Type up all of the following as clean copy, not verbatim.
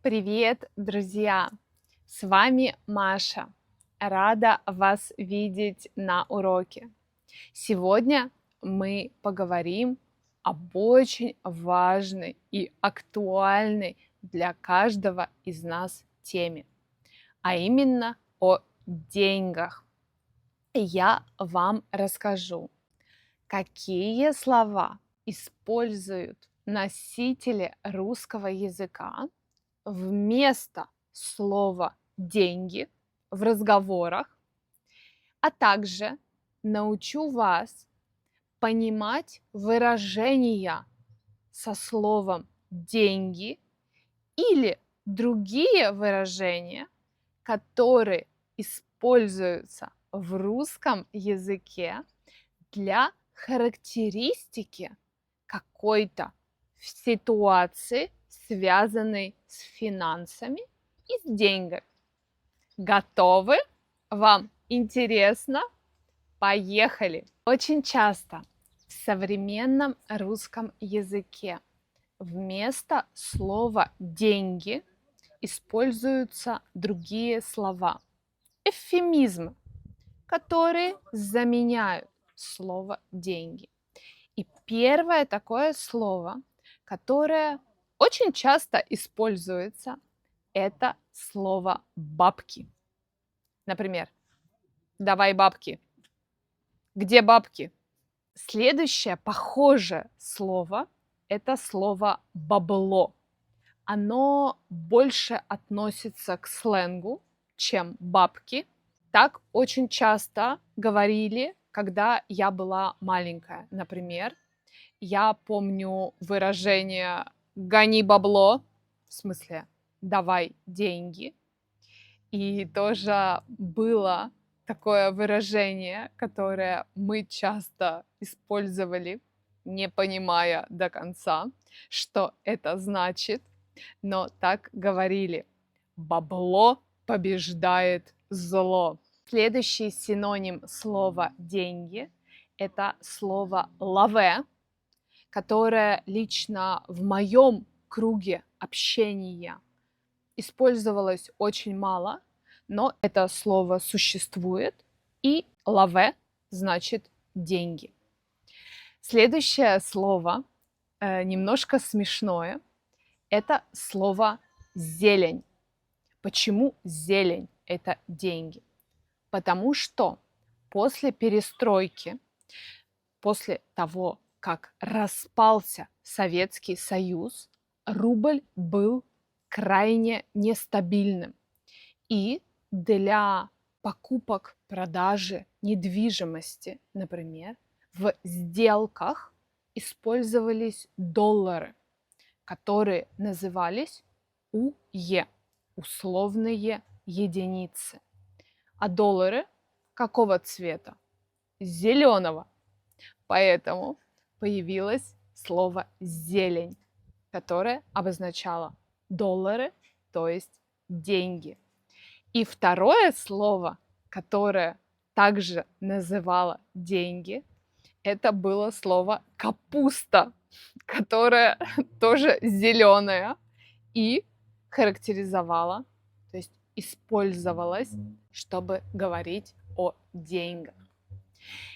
Привет, друзья! С вами Маша. Рада вас видеть на уроке. Сегодня мы поговорим об очень важной и актуальной для каждого из нас теме, а именно о деньгах. Я вам расскажу, какие слова используют носители русского языка вместо слова «деньги» в разговорах, а также научу вас понимать выражения со словом «деньги» или другие выражения, которые используются в русском языке для характеристики какой-то ситуации, связанной с финансами и с деньгами. Готовы? Вам интересно? Поехали! Очень часто в современном русском языке вместо слова «деньги» используются другие слова, эвфемизмы, которые заменяют слово «деньги». И первое такое слово, которое очень часто используется, это слово «бабки». Например, «давай бабки». «Где бабки?» Следующее похожее слово – это слово «бабло». Оно больше относится к сленгу, чем бабки. Так очень часто говорили, когда я была маленькая. Например, я помню выражение «гони бабло», в смысле «давай деньги». И тоже было такое выражение, которое мы часто использовали, не понимая до конца, что это значит, но так говорили: «Бабло побеждает зло». Следующий синоним слова «деньги» – это слово «лаве», которое лично в моем круге общения использовалось очень мало, но это слово существует, и «лаве» значит «деньги». Следующее слово немножко смешное – это слово «зелень». Почему зелень – это деньги? Потому что после перестройки, после того, как распался Советский Союз, рубль был крайне нестабильным. И для покупок, продажи недвижимости, например, в сделках использовались доллары, которые назывались УЕ, условные единицы. А доллары какого цвета? Зеленого. Поэтому появилось слово «зелень», которое обозначало доллары, то есть деньги. И второе слово, которое также называло деньги, это было слово «капуста», которое тоже зеленое и характеризовало, то есть использовалось, чтобы говорить о деньгах.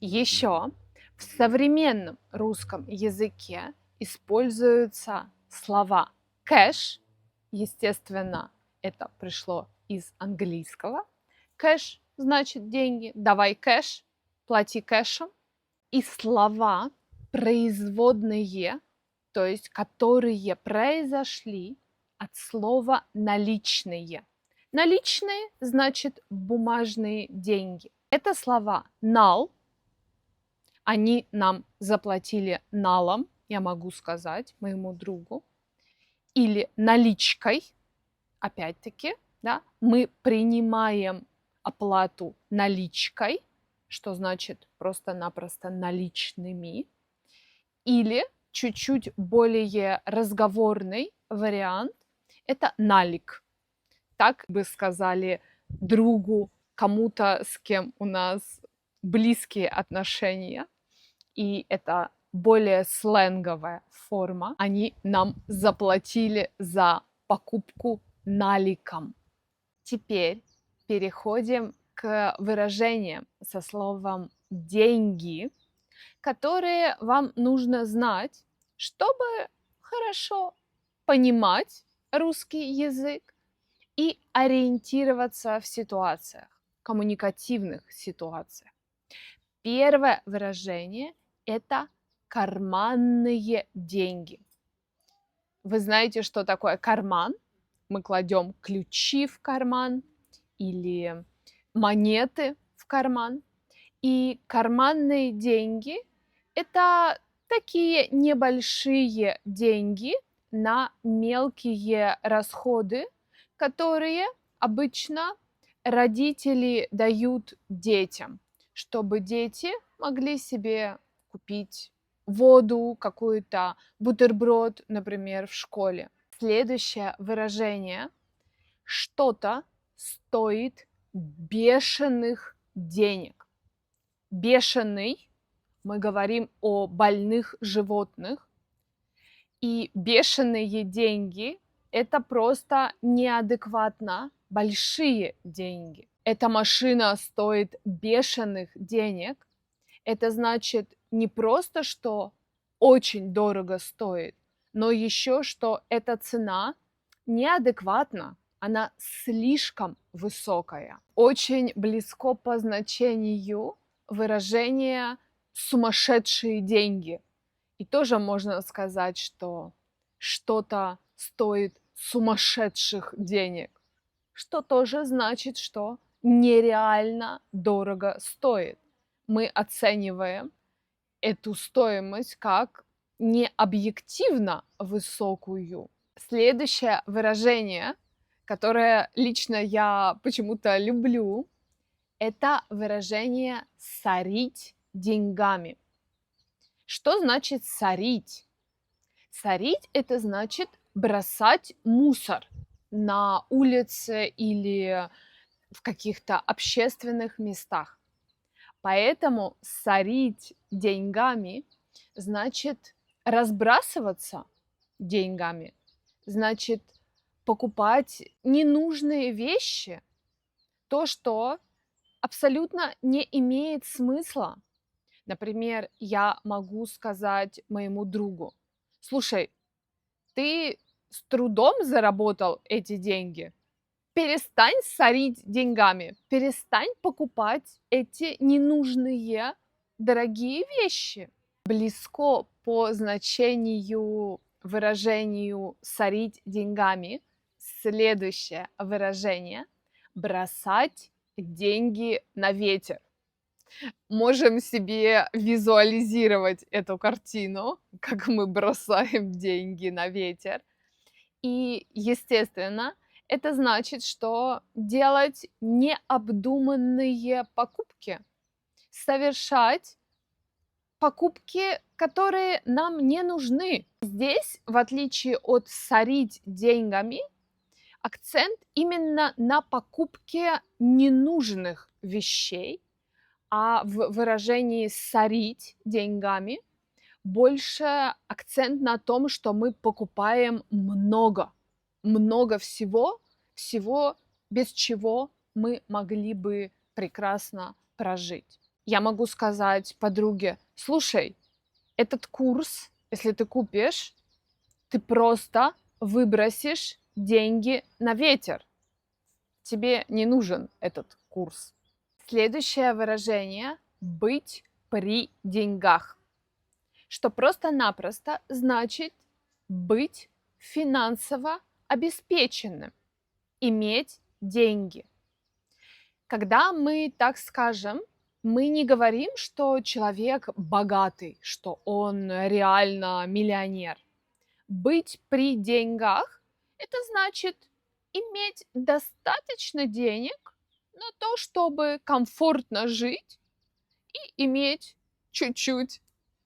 Еще в современном русском языке используются слова кэш, естественно, это пришло из английского. Кэш значит деньги, давай кэш, плати кэшем. И слова производные, то есть которые произошли от слова наличные. Наличные значит бумажные деньги. Это слова нал, они нам заплатили налом, я могу сказать моему другу, или наличкой, опять-таки, да, мы принимаем оплату наличкой, что значит просто-напросто наличными, или чуть-чуть более разговорный вариант – это налик. Так бы сказали другу, кому-то, с кем у нас близкие отношения, и это более сленговая форма. Они нам заплатили за покупку наликом. Теперь переходим к выражениям со словом деньги, которые вам нужно знать, чтобы хорошо понимать русский язык и ориентироваться в ситуациях, коммуникативных ситуациях. Первое выражение – это карманные деньги. Вы знаете, что такое карман? Мы кладем ключи в карман или монеты в карман. И карманные деньги – это такие небольшие деньги на мелкие расходы, которые обычно родители дают детям, чтобы дети могли себе купить воду, какой-то бутерброд, например, в школе. Следующее выражение: что-то стоит бешеных денег. Бешеный, мы говорим о больных животных, и бешеные деньги – это просто неадекватно большие деньги. Эта машина стоит бешеных денег. Это значит не просто, что очень дорого стоит, но еще, что эта цена неадекватна, она слишком высокая. Очень близко по значению выражение «сумасшедшие деньги». И тоже можно сказать, что что-то стоит сумасшедших денег, что тоже значит, что нереально дорого стоит. Мы оцениваем эту стоимость как необъективно высокую. Следующее выражение, которое лично я почему-то люблю, это выражение «сорить деньгами». Что значит сорить? Сорить – это значит бросать мусор на улице или в каких-то общественных местах. Поэтому сорить деньгами значит разбрасываться деньгами, значит покупать ненужные вещи, то, что абсолютно не имеет смысла. Например, я могу сказать моему другу: слушай, ты с трудом заработал эти деньги, перестань сорить деньгами, перестань покупать эти ненужные дорогие вещи. Близко по значению выражению «сорить деньгами» следующее выражение – бросать деньги на ветер. Можем себе визуализировать эту картину, как мы бросаем деньги на ветер. И, естественно, это значит, что делать необдуманные покупки, совершать покупки, которые нам не нужны. Здесь, в отличие от сорить деньгами, акцент именно на покупке ненужных вещей, а в выражении «сорить деньгами» больше акцент на том, что мы покупаем много всего, без чего мы могли бы прекрасно прожить. Я могу сказать подруге: слушай, этот курс, если ты купишь, ты просто выбросишь деньги на ветер. Тебе не нужен этот курс. Следующее выражение – быть при деньгах, что просто-напросто значит быть финансово обеспеченным, иметь деньги. Когда мы так скажем, мы не говорим, что человек богатый, что он реально миллионер. Быть при деньгах – это значит иметь достаточно денег на то, чтобы комфортно жить и иметь чуть-чуть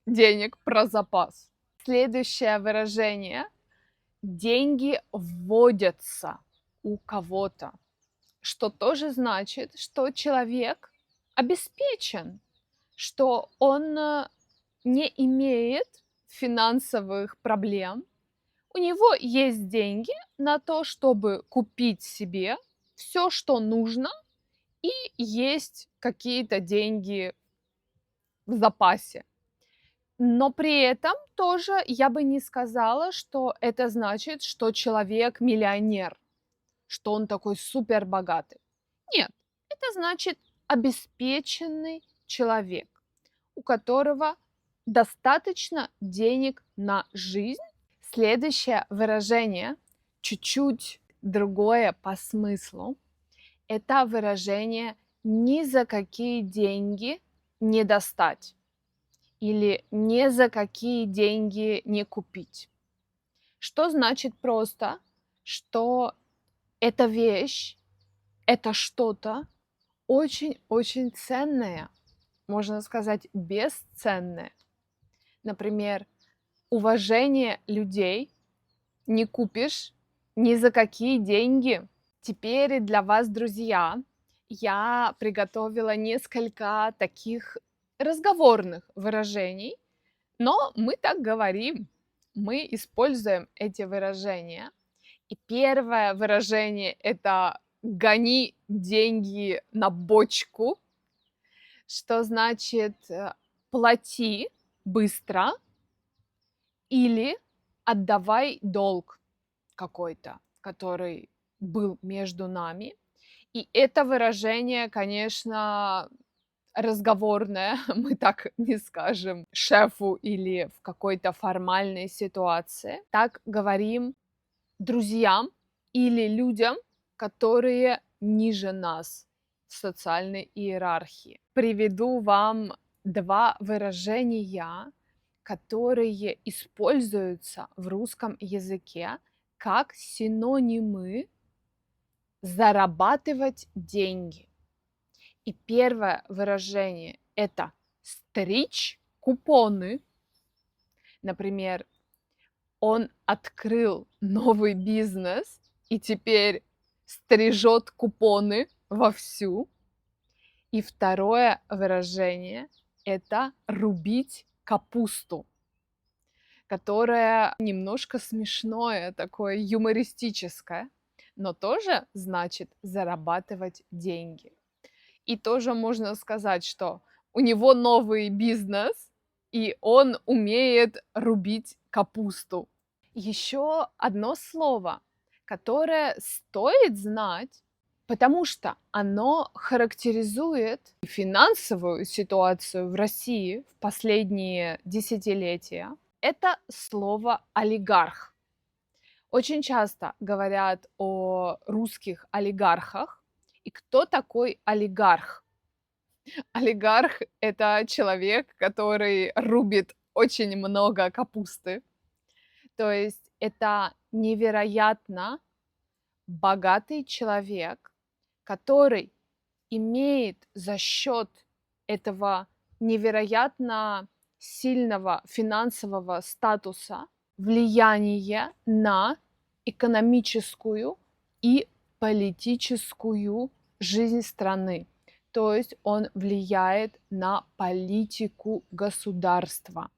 денег про запас. Следующее выражение – деньги вводятся у кого-то, что тоже значит, что человек обеспечен, что он не имеет финансовых проблем, У него есть деньги на то, чтобы купить себе все, что нужно, и есть какие-то деньги в запасе. Но при этом тоже я бы не сказала, что это значит, что человек миллионер, что он такой супер богатый. Нет, это значит обеспеченный человек, у которого достаточно денег на жизнь. Следующее выражение, чуть-чуть другое по смыслу, это выражение «ни за какие деньги не достать» или «ни за какие деньги не купить». Что значит просто, что эта вещь, это что-то очень-очень ценное, можно сказать, бесценное. Например, уважение людей не купишь ни за какие деньги. Теперь для вас, друзья, я приготовила несколько таких разговорных выражений, но мы так говорим, мы используем эти выражения. И первое выражение – это «гони деньги на бочку», что значит «плати быстро» или «отдавай долг какой-то, который был между нами». И это выражение, конечно, разговорное, мы так не скажем шефу или в какой-то формальной ситуации. Так говорим друзьям или людям, которые ниже нас в социальной иерархии. Приведу вам два выражения, которые используются в русском языке как синонимы зарабатывать деньги. И первое выражение – это стричь купоны. Например, он открыл новый бизнес и теперь стрижет купоны вовсю. И второе выражение – это рубить капусту, которое немножко смешное, такое юмористическое, но тоже значит зарабатывать деньги. И тоже можно сказать, что у него новый бизнес, и он умеет рубить капусту. Еще одно слово, которое стоит знать, потому что оно характеризует финансовую ситуацию в России в последние десятилетия. Это слово «олигарх». Очень часто говорят о русских олигархах. И кто такой олигарх? Олигарх – это человек, который рубит очень много капусты. То есть это невероятно богатый человек, который имеет за счет этого невероятно сильного финансового статуса влияние на экономическую и политическую жизнь страны. То есть он влияет на политику государства.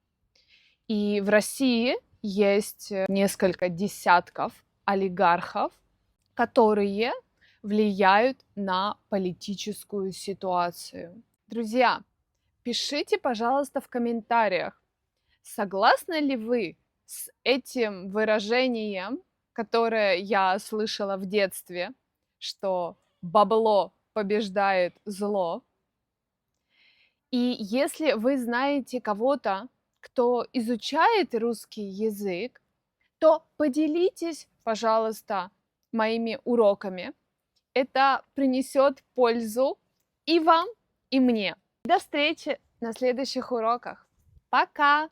И в России есть несколько десятков олигархов, которые влияют на политическую ситуацию. Друзья, пишите, пожалуйста, в комментариях, согласны ли вы с этим выражением, которое я слышала в детстве, что бабло побеждает зло. И если вы знаете кого-то, кто изучает русский язык, то поделитесь, пожалуйста, моими уроками. Это принесет пользу и вам, и мне. До встречи на следующих уроках. Пока!